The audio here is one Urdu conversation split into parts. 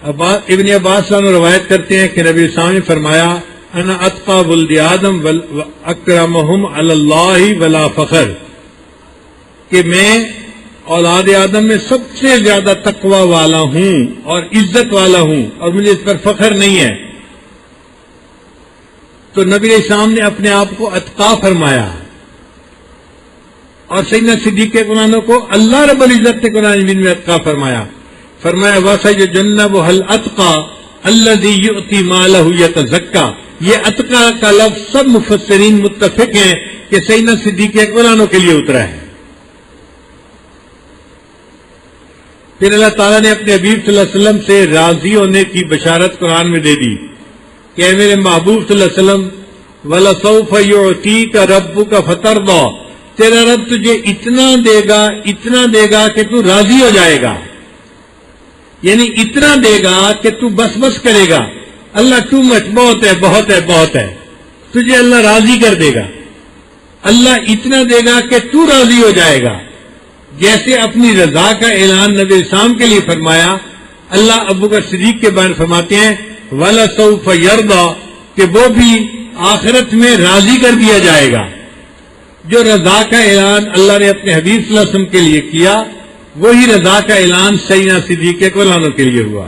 ابن عباس روایت کرتے ہیں کہ نبی السلام نے فرمایا انا اتقى ولد آدم واکرمهم علی اللہ ولا فخر، کہ میں اولاد آدم میں سب سے زیادہ تقوی والا ہوں اور عزت والا ہوں اور مجھے اس پر فخر نہیں ہے۔ تو نبی علیہ السلام نے اپنے آپ کو اتقا فرمایا، اور سیدنا صدیق اکبر کو اللہ رب العزت نے قرآن مجید میں اتقا فرمایا وَسَيُجَنَّبُهَا الْأَتْقَى الَّذِي يُؤْتِي مَالَهُ يَتَزَكَّى۔ یہ اتقا کا لفظ سب مفسرین متفق ہیں کہ سیدنا صدیق اکبر کے لیے اترا ہے۔ پھر اللہ تعالیٰ نے اپنے حبیب صلی اللہ علیہ وسلم سے راضی ہونے کی بشارت قرآن میں دے دی کہ اے میرے محبوب صلی اللہ علیہ وسلم وَلَسَوْفَ يُعْتِيكَ رَبُّكَ فَتَرْضَىٰ، تیرا رب تجھے اتنا دے گا کہ تو راضی ہو جائے گا، یعنی اتنا دے گا کہ تو بس بس کرے گا۔ اللہ ٹو مچ، بہت ہے بہت ہے بہت ہے، تجھے اللہ راضی کر دے گا۔ اللہ اتنا دے گا کہ تو راضی ہو جائے گا، جیسے اپنی رضا کا اعلان نبی اسلام کے لیے فرمایا۔ اللہ ابو بکر صدیق کے بارے فرماتے ہیں وَلَسَوْفَ يَرْضَىٰ، کہ وہ بھی آخرت میں راضی کر دیا جائے گا۔ جو رضا کا اعلان اللہ نے اپنے حبیب صلی اللہ علیہ وسلم کے لیے کیا، وہی رضا کا اعلان سیدنا صدیق اکبر کے لیے ہوا۔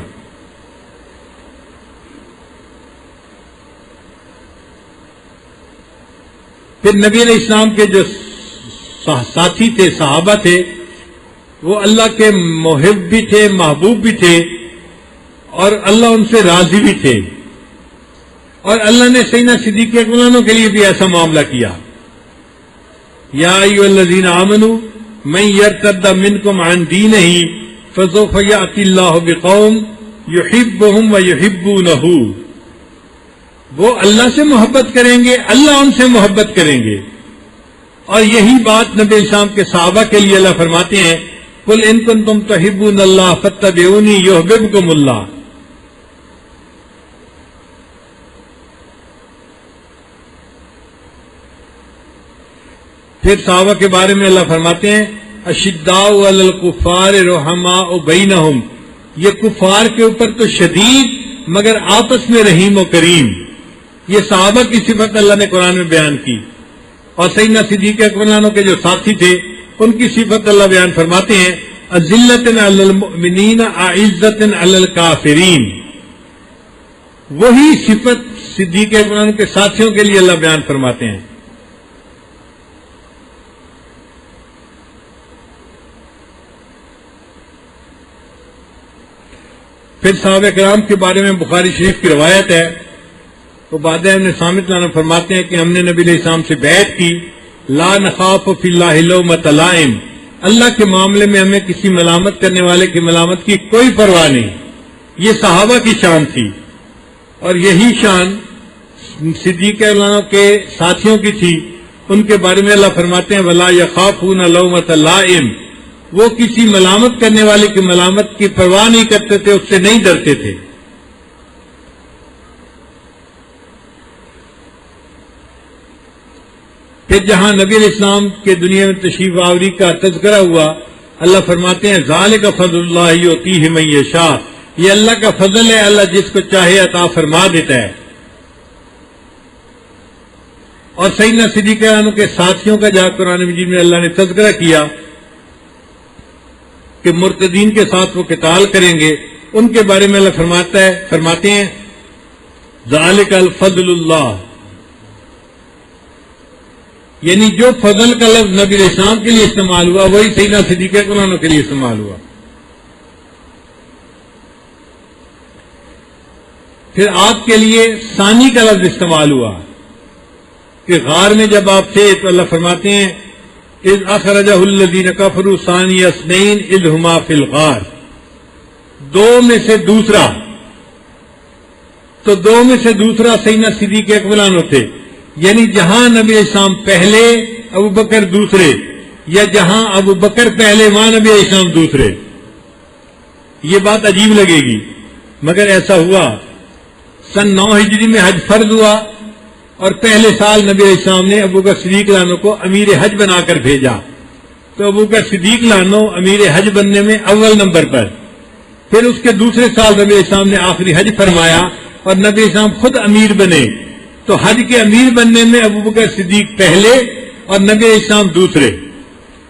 پھر نبی علیہ السلام کے جو ساتھی تھے، صحابہ تھے، وہ اللہ کے محب بھی تھے، محبوب بھی تھے، اور اللہ ان سے راضی بھی تھے، اور اللہ نے سیدنا صدیق اکبر کے لیے بھی ایسا معاملہ کیا۔ یا ایھا الذین آمنوا من یرتد منکم عن دینہ فسوف یأتی اللہ بقوم یحبهم ویحبونہ، وہ اللہ سے محبت کریں گے، اللہ ان سے محبت کریں گے۔ اور یہی بات نبی اسلام کے صحابہ کے لیے اللہ فرماتے ہیں قل ان کنتم تحبون اللہ فاتبعونی یحببکم اللہ۔ پھر صحابہ کے بارے میں اللہ فرماتے ہیں اشداء علی الکفار رحماء بینہم، یہ کفار کے اوپر تو شدید مگر آپس میں رحیم و کریم۔ یہ صحابہ کی صفت اللہ نے قرآن میں بیان کی، اور سیدنا صدیق اکبر کے جو ساتھی تھے ان کی صفت اللہ بیان فرماتے ہیں اذلۃ علی المؤمنین اعزۃ علی الکافرین۔ وہی صفت صدیق اکبر کے ساتھیوں کے لیے اللہ بیان فرماتے ہیں۔ پھر صحابہ کرام کے بارے میں بخاری شریف کی روایت ہے، تو بعد ابن صامت عنہ فرماتے ہیں کہ ہم نے نبی علیہ السلام سے بیعت کی لا نخاف فی اللہ لومۃ لائم، اللہ کے معاملے میں ہمیں کسی ملامت کرنے والے کی ملامت کی کوئی پرواہ نہیں۔ یہ صحابہ کی شان تھی، اور یہی شان صدیق اکبر کے ساتھیوں کی تھی۔ ان کے بارے میں اللہ فرماتے ہیں ولا یخافون لومۃ لائم، وہ کسی ملامت کرنے والے کی ملامت کی پرواہ نہیں کرتے تھے، اس سے نہیں ڈرتے تھے۔ پھر جہاں نبی علیہ السلام کے دنیا میں تشریف آوری کا تذکرہ ہوا، اللہ فرماتے ہیں ذالک فضل اللہ یؤتیہ من یشاء، یہ اللہ کا فضل ہے، اللہ جس کو چاہے عطا فرما دیتا ہے۔ اور سیدنا صدیق اکبر کے ساتھیوں کا جہاں قرآن مجید میں اللہ نے تذکرہ کیا کہ مرتدین کے ساتھ وہ قتال کریں گے، ان کے بارے میں اللہ فرماتے ہیں ذالک الفضل اللہ، یعنی جو فضل کا لفظ نبی علیہ السلام کے لیے استعمال ہوا وہی سیدنا صدیق اکبر کے لیے استعمال ہوا۔ پھر آپ کے لیے ثانی کا لفظ استعمال ہوا کہ غار میں جب آپ تھے تو اللہ فرماتے ہیں اذ اخرجہ الذین کفروا ثانی اثنین اذ ہما فی الغار، دو میں سے دوسرا، تو دو میں سے دوسرا سیدنا صدیق اکبر تھے، یعنی جہاں نبی علیہ السلام پہلے ابو بکر دوسرے، یا جہاں ابو بکر پہلے وہاں نبی علیہ السلام دوسرے۔ یہ بات عجیب لگے گی مگر ایسا ہوا۔ سن 9 ہجری میں حج فرض ہوا، اور پہلے سال نبی علیہ السلام نے ابو بکر صدیق عنہ کو امیر حج بنا کر بھیجا، تو ابو بکر صدیق عنہ امیر حج بننے میں اول نمبر پر، پھر اس کے دوسرے سال نبی علیہ السلام نے آخری حج فرمایا اور نبی علیہ السلام خود امیر بنے، تو حج کے امیر بننے میں ابوبکر صدیق پہلے اور نبی علیہ السلام دوسرے۔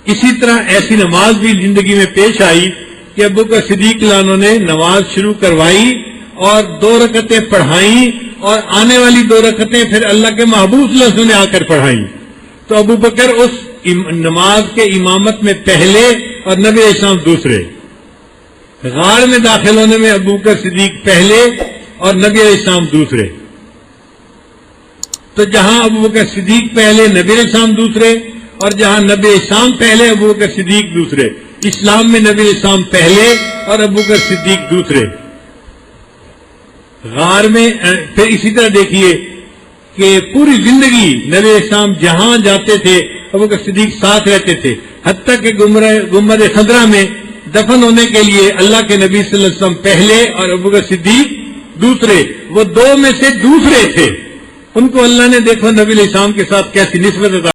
اسی طرح ایسی نماز بھی زندگی میں پیش آئی کہ ابوبکر صدیق عنہ نے نماز شروع کروائی اور 2 رکعتیں پڑھائیں، اور آنے والی 2 رکعتیں پھر اللہ کے محبوب صلی اللہ علیہ وسلم نے آ کر پڑھائیں، تو ابوبکر اس نماز کے امامت میں پہلے اور نبی علیہ السلام دوسرے۔ غار میں داخل ہونے میں ابوبکر صدیق پہلے اور نبی علیہ السلام دوسرے۔ تو جہاں ابوبکر صدیق پہلے نبی علیہ السلام دوسرے، اور جہاں نبی علیہ السلام پہلے ابوبکر صدیق دوسرے، اسلام میں نبی علیہ السلام پہلے اور ابوبکر صدیق دوسرے۔ غار میں پھر اسی طرح دیکھیے کہ پوری زندگی نبی علیہ السلام جہاں جاتے تھے ابوبکر صدیق ساتھ رہتے تھے، حتیٰ کہ گنبد خضرا میں دفن ہونے کے لیے اللہ کے نبی صلی اللہ علیہ وسلم پہلے اور ابوبکر صدیق دوسرے، وہ 2 میں سے دوسرے تھے۔ ان کو اللہ نے دیکھو نبی علیہ السلام کے ساتھ کیسی نسبت عطا